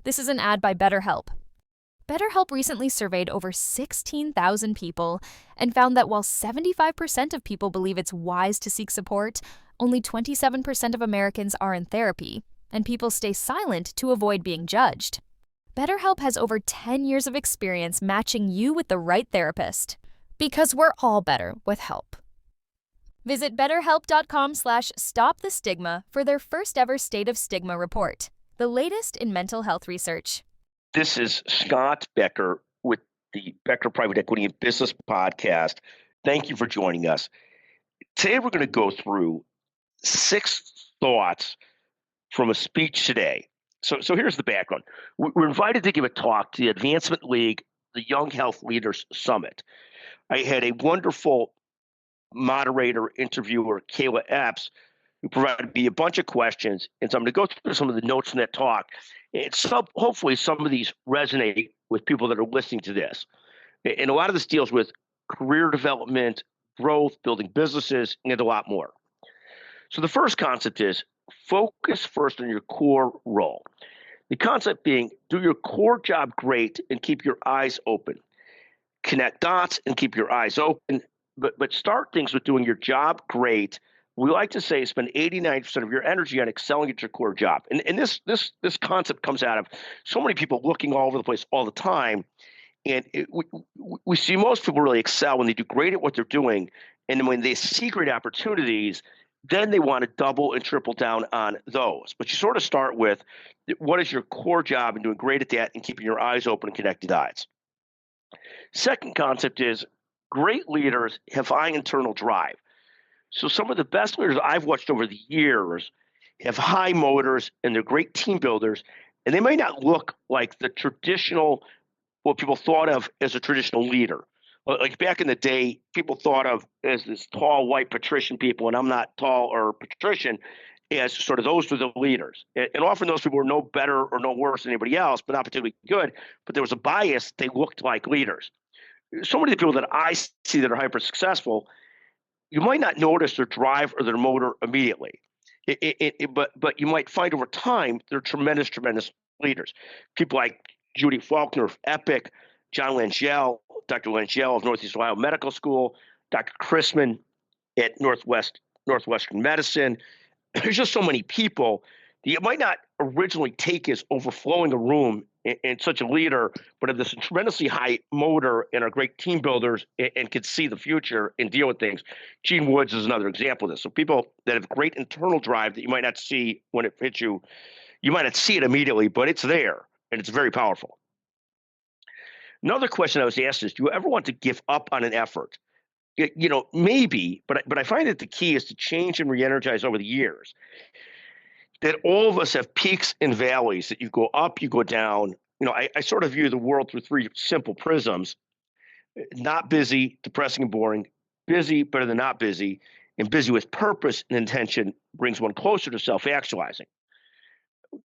This is an ad by BetterHelp. BetterHelp recently surveyed over 16,000 people and found that while 75% of people believe it's wise to seek support, only 27% of Americans are in therapy, and people stay silent to avoid being judged. BetterHelp has over 10 years of experience matching you with the right therapist. Because we're all better with help. Visit betterhelp.com/stopthestigma for their first ever State of Stigma report, the latest in mental health research. This is Scott Becker with the Becker Private Equity and Business Podcast. Thank you for joining us. Today we're going to go through 6 thoughts from a speech today. So here's the background. We're invited to give a talk to the Advancement League, the Young Health Leaders Summit. I had a wonderful moderator, interviewer, Kayla Epps, who provided me a bunch of questions. And so I'm going to go through some of the notes from that talk. And hopefully some of these resonate with people that are listening to this. And a lot of this deals with career development, growth, building businesses, and a lot more. So the first concept is focus first on your core role. The concept being do your core job great and keep your eyes open. Connect dots and keep your eyes open, but start things with doing your job great. We like to say spend 89% of your energy on excelling at your core job. And this concept comes out of so many people looking all over the place all the time. And we see most people really excel when they do great at what they're doing. And then when they see great opportunities, then they want to double and triple down on those. But you sort of start with what is your core job and doing great at that and keeping your eyes open and connected dots. Second concept is great leaders have high internal drive. So some of the best leaders I've watched over the years have high motors and they're great team builders. And they may not look like the traditional, what people thought of as a traditional leader. Like back in the day, people thought of as this tall, white patrician people, and I'm not tall or patrician, as sort of those were the leaders. And often those people were no better or no worse than anybody else, but not particularly good. But there was a bias. They looked like leaders. So many of the people that I see that are hyper successful, you might not notice their drive or their motor immediately. But you might find over time they're tremendous leaders. People like Judy Faulkner of Epic, John Langell, Dr. Langell of Northeast Ohio Medical School, Dr. Chrisman at Northwestern Medicine. There's just so many people that you might not originally take as overflowing a room and such a leader, but have this tremendously high motor and are great team builders and can see the future and deal with things. Gene Woods is another example of this. So people that have great internal drive that you might not see when it hits you, you might not see it immediately, but it's there and it's very powerful. Another question I was asked is, do you ever want to give up on an effort? Maybe, but I find that the key is to change and re-energize over the years. That all of us have peaks and valleys, that you go up, you go down. I sort of view the world through 3 simple prisms: not busy, depressing and boring; busy, better than not busy; and busy with purpose and intention brings one closer to self-actualizing.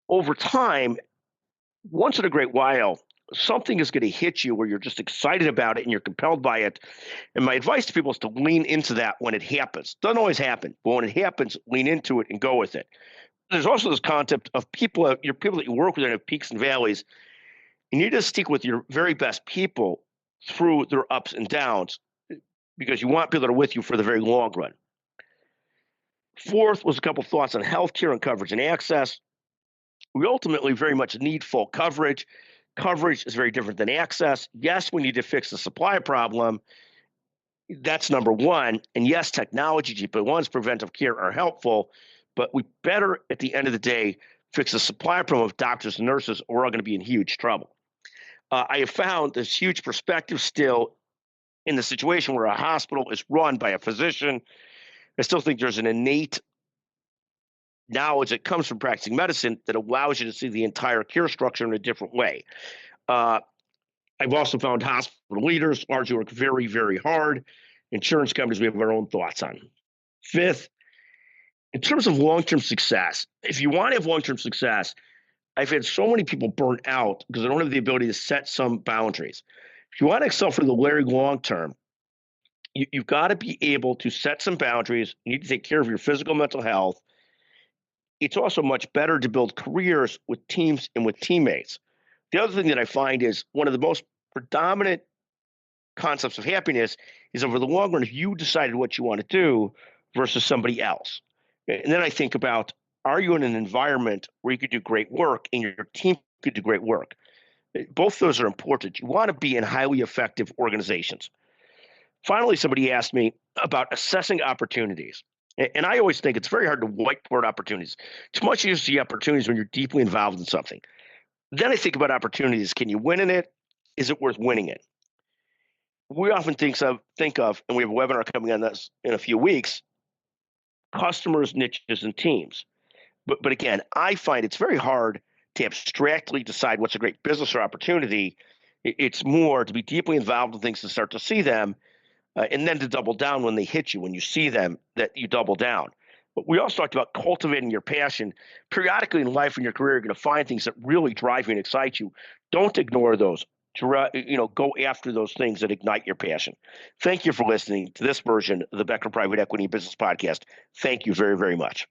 Over time, once in a great while, something is going to hit you where you're just excited about it and you're compelled by it. And my advice to people is to lean into that when it happens. Doesn't always happen, but when it happens, lean into it and go with it. There's also this concept of people that you work with that have peaks and valleys. You need to stick with your very best people through their ups and downs because you want people that are with you for the very long run. Fourth was a couple thoughts on healthcare and coverage and access. We ultimately very much need full coverage. Coverage is very different than access. Yes, we need to fix the supply problem. That's number one. And yes, technology, GLP-1s, preventive care are helpful, but we better, at the end of the day, fix the supply problem of doctors and nurses, or we're all going to be in huge trouble. I have found this huge perspective still in the situation where a hospital is run by a physician. I still think there's an innate knowledge that comes from practicing medicine that allows you to see the entire care structure in a different way. I've also found hospital leaders largely work very, very hard. Insurance companies, we have our own thoughts on. Fifth, in terms of long-term success, if you want to have long-term success, I've had so many people burn out because they don't have the ability to set some boundaries. If you want to excel for the very long term, you've got to be able to set some boundaries. You need to take care of your physical, mental health. It's also much better to build careers with teams and with teammates. The other thing that I find is one of the most predominant concepts of happiness is over the long run, if you decided what you want to do versus somebody else. And then I think about, are you in an environment where you could do great work and your team could do great work? Both those are important. You want to be in highly effective organizations. Finally, somebody asked me about assessing opportunities. And I always think it's very hard to whiteboard opportunities. It's much easier to see opportunities when you're deeply involved in something. Then I think about opportunities. Can you win in it? Is it worth winning it? We often think of, and we have a webinar coming on this in a few weeks, customers, niches, and teams. But again, I find it's very hard to abstractly decide what's a great business or opportunity. It's more to be deeply involved in things to start to see them, and then to double down when they hit you. When you see them, that you double down. But we also talked about cultivating your passion. Periodically in life and your career, you're going to find things that really drive you and excite you. Don't ignore those. Go after those things that ignite your passion. Thank you for listening to this version of the Becker Private Equity Business Podcast. Thank you very, very much.